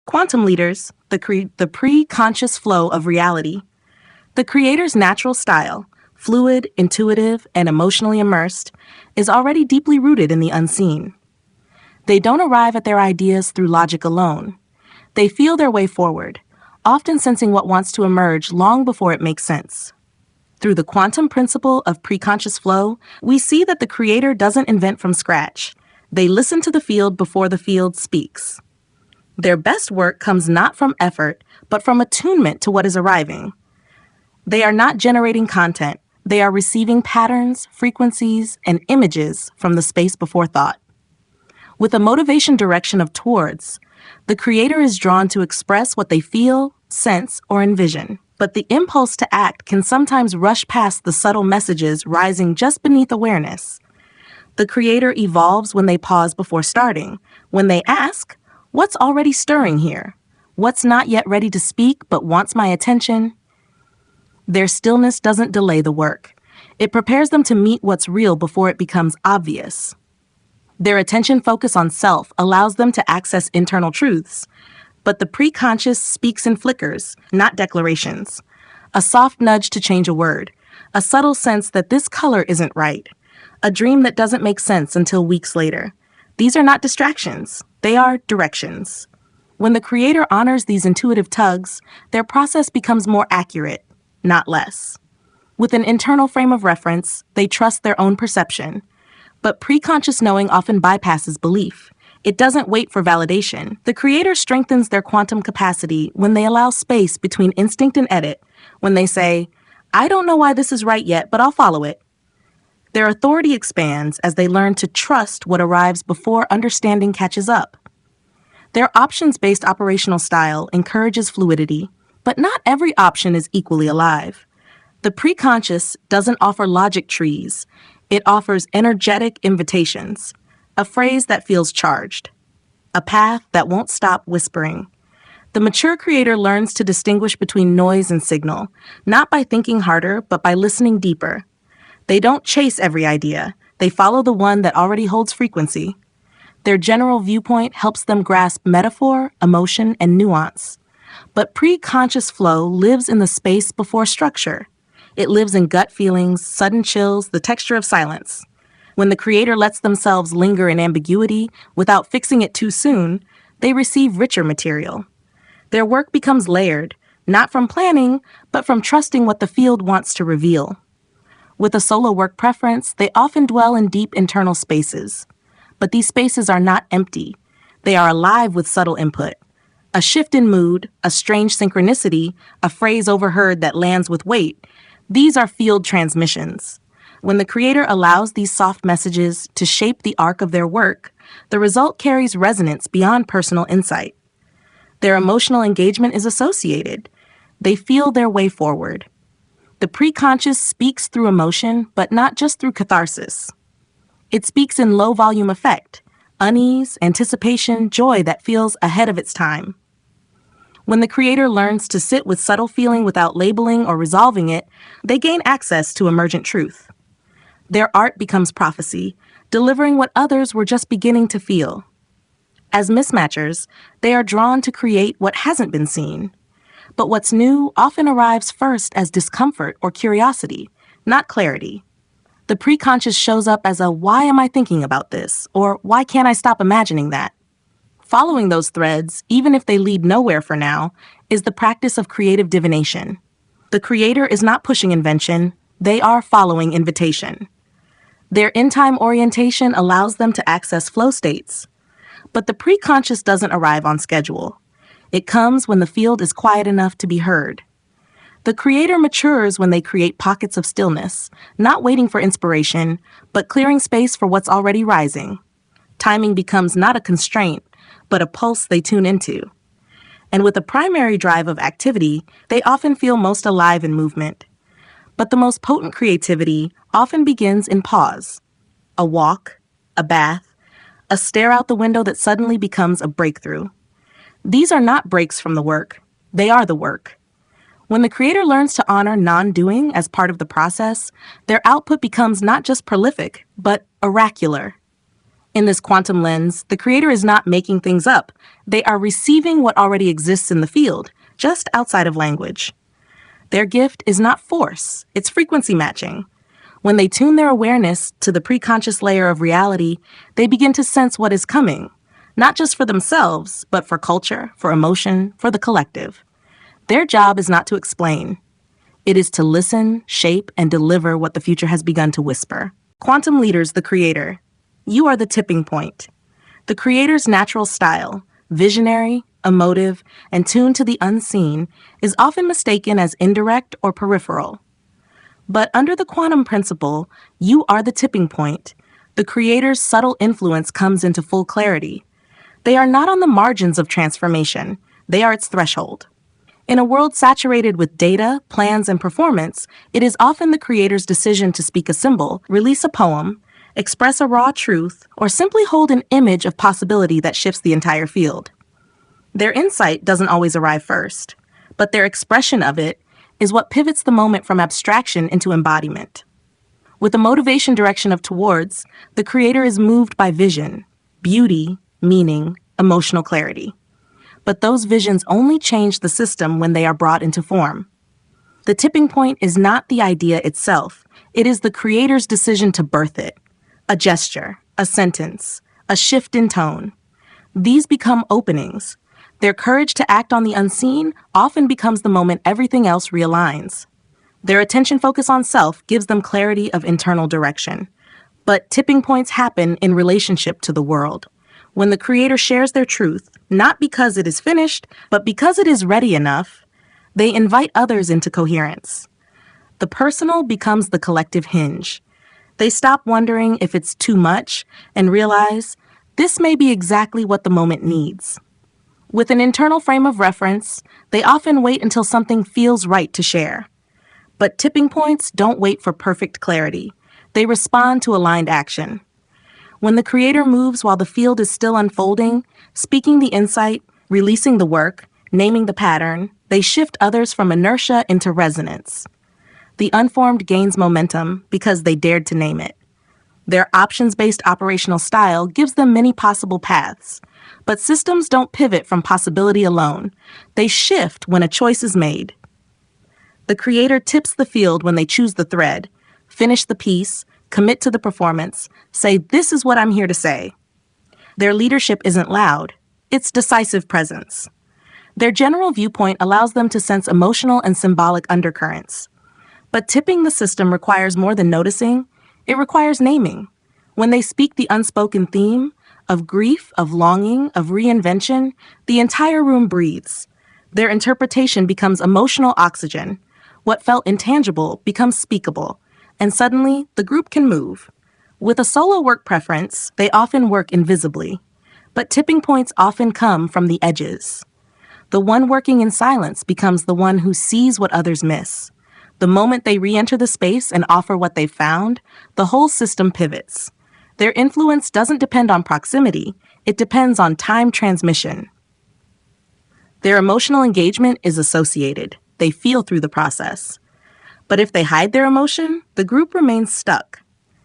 Quantum leaders, the pre-conscious flow of reality. The creator's natural style, fluid, intuitive, and emotionally immersed, is already deeply rooted in the unseen. They don't arrive at their ideas through logic alone. They feel their way forward, often sensing what wants to emerge long before it makes sense. Through the quantum principle of preconscious flow, we see that the creator doesn't invent from scratch. They listen to the field before the field speaks. Their best work comes not from effort, but from attunement to what is arriving. They are not generating content. They are receiving patterns, frequencies, and images from the space before thought. With a motivation direction of towards, the creator is drawn to express what they feel, sense, or envision. But the impulse to act can sometimes rush past the subtle messages rising just beneath awareness. The creator evolves when they pause before starting, when they ask, "What's already stirring here? What's not yet ready to speak but wants my attention?" Their stillness doesn't delay the work. It prepares them to meet what's real before it becomes obvious. Their attention focus on self allows them to access internal truths, but the preconscious speaks in flickers, not declarations. A soft nudge to change a word, a subtle sense that this color isn't right, a dream that doesn't make sense until weeks later. These are not distractions, they are directions. When the creator honors these intuitive tugs, their process becomes more accurate, not less. With an internal frame of reference, they trust their own perception. But preconscious knowing often bypasses belief. It doesn't wait for validation. The creator strengthens their quantum capacity when they allow space between instinct and edit, when they say, "I don't know why this is right yet, but I'll follow it." Their authority expands as they learn to trust what arrives before understanding catches up. Their options-based operational style encourages fluidity, but not every option is equally alive. The preconscious doesn't offer logic trees. It offers energetic invitations, a phrase that feels charged, a path that won't stop whispering. The mature creator learns to distinguish between noise and signal, not by thinking harder, but by listening deeper. They don't chase every idea. They follow the one that already holds frequency. Their general viewpoint helps them grasp metaphor, emotion, and nuance. But preconscious flow lives in the space before structure. It lives in gut feelings, sudden chills, the texture of silence. When the creator lets themselves linger in ambiguity without fixing it too soon, they receive richer material. Their work becomes layered, not from planning, but from trusting what the field wants to reveal. With a solo work preference, they often dwell in deep internal spaces. But these spaces are not empty. They are alive with subtle input. A shift in mood, a strange synchronicity, a phrase overheard that lands with weight. These are field transmissions. When the creator allows these soft messages to shape the arc of their work, the result carries resonance beyond personal insight. Their emotional engagement is associated. They feel their way forward. The preconscious speaks through emotion, but not just through catharsis. It speaks in low-volume effect, unease, anticipation, joy that feels ahead of its time. When the creator learns to sit with subtle feeling without labeling or resolving it, they gain access to emergent truth. Their art becomes prophecy, delivering what others were just beginning to feel. As mismatchers, they are drawn to create what hasn't been seen. But what's new often arrives first as discomfort or curiosity, not clarity. The preconscious shows up as a "why am I thinking about this?" or "why can't I stop imagining that?" Following those threads, even if they lead nowhere for now, is the practice of creative divination. The creator is not pushing invention, they are following invitation. Their in-time orientation allows them to access flow states. But the preconscious doesn't arrive on schedule. It comes when the field is quiet enough to be heard. The creator matures when they create pockets of stillness, not waiting for inspiration, but clearing space for what's already rising. Timing becomes not a constraint, but a pulse they tune into. And with a primary drive of activity, they often feel most alive in movement. But the most potent creativity often begins in pause. A walk, a bath, a stare out the window that suddenly becomes a breakthrough. These are not breaks from the work. They are the work. When the creator learns to honor non-doing as part of the process, their output becomes not just prolific, but oracular. In this quantum lens, the creator is not making things up. They are receiving what already exists in the field, just outside of language. Their gift is not force, it's frequency matching. When they tune their awareness to the preconscious layer of reality, they begin to sense what is coming, not just for themselves, but for culture, for emotion, for the collective. Their job is not to explain. It is to listen, shape, and deliver what the future has begun to whisper. Quantum leaders, the creator. You are the tipping point. The creator's natural style, visionary, emotive, and tuned to the unseen, is often mistaken as indirect or peripheral. But under the quantum principle, you are the tipping point. The creator's subtle influence comes into full clarity. They are not on the margins of transformation. They are its threshold. In a world saturated with data, plans, and performance, it is often the creator's decision to speak a symbol, release a poem, express a raw truth, or simply hold an image of possibility that shifts the entire field. Their insight doesn't always arrive first, but their expression of it is what pivots the moment from abstraction into embodiment. With a motivation direction of towards, the creator is moved by vision, beauty, meaning, emotional clarity. But those visions only change the system when they are brought into form. The tipping point is not the idea itself, it is the creator's decision to birth it. A gesture, a sentence, a shift in tone. These become openings. Their courage to act on the unseen often becomes the moment everything else realigns. Their attention focus on self gives them clarity of internal direction. But tipping points happen in relationship to the world. When the creator shares their truth, not because it is finished, but because it is ready enough, they invite others into coherence. The personal becomes the collective hinge. They stop wondering if it's too much and realize this may be exactly what the moment needs. With an internal frame of reference, they often wait until something feels right to share. But tipping points don't wait for perfect clarity. They respond to aligned action. When the creator moves while the field is still unfolding, speaking the insight, releasing the work, naming the pattern, they shift others from inertia into resonance. The unformed gains momentum because they dared to name it. Their options-based operational style gives them many possible paths. But systems don't pivot from possibility alone. They shift when a choice is made. The creator tips the field when they choose the thread, finish the piece, commit to the performance, say, "This is what I'm here to say." Their leadership isn't loud. It's decisive presence. Their general viewpoint allows them to sense emotional and symbolic undercurrents. But tipping the system requires more than noticing. It requires naming. When they speak the unspoken theme of grief, of longing, of reinvention, the entire room breathes. Their interpretation becomes emotional oxygen. What felt intangible becomes speakable, and suddenly the group can move. With a solo work preference, they often work invisibly, but tipping points often come from the edges. The one working in silence becomes the one who sees what others miss. The moment they re-enter the space and offer what they've found, the whole system pivots. Their influence doesn't depend on proximity, it depends on time transmission. Their emotional engagement is associated. They feel through the process. But if they hide their emotion, the group remains stuck.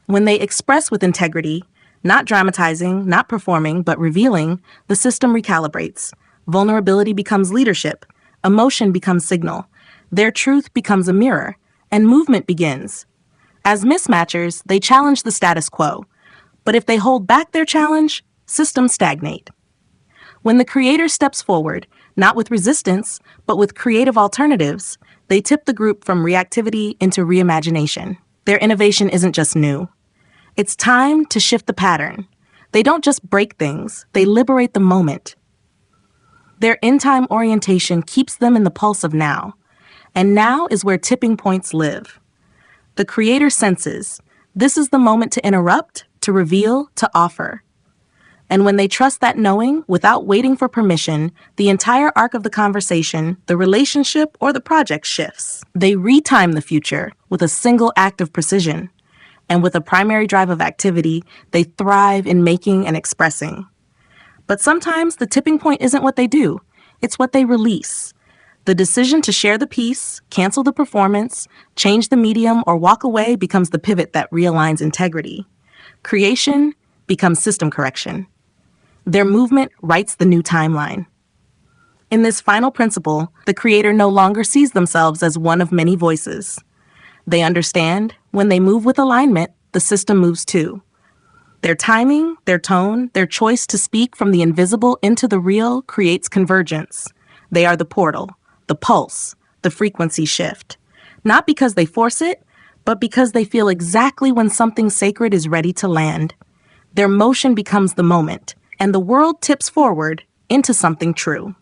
When they express with integrity, not dramatizing, not performing, but revealing, the system recalibrates. Vulnerability becomes leadership. Emotion becomes signal. Their truth becomes a mirror, and movement begins. As mismatchers, they challenge the status quo. But if they hold back their challenge, systems stagnate. When the creator steps forward, not with resistance, but with creative alternatives, they tip the group from reactivity into reimagination. Their innovation isn't just new. It's time to shift the pattern. They don't just break things, they liberate the moment. Their in-time orientation keeps them in the pulse of now. And now is where tipping points live. The creator senses, this is the moment to interrupt, to reveal, to offer. And when they trust that knowing, without waiting for permission, the entire arc of the conversation, the relationship, or the project shifts. They retime the future with a single act of precision. And with a primary drive of activity, they thrive in making and expressing. But sometimes the tipping point isn't what they do, it's what they release. The decision to share the piece, cancel the performance, change the medium, or walk away becomes the pivot that realigns integrity. Creation becomes system correction. Their movement writes the new timeline. In this final principle, the creator no longer sees themselves as one of many voices. They understand when they move with alignment, the system moves too. Their timing, their tone, their choice to speak from the invisible into the real creates convergence. They are the portal, the pulse, the frequency shift. Not because they force it, but because they feel exactly when something sacred is ready to land. Their motion becomes the moment, and the world tips forward into something true.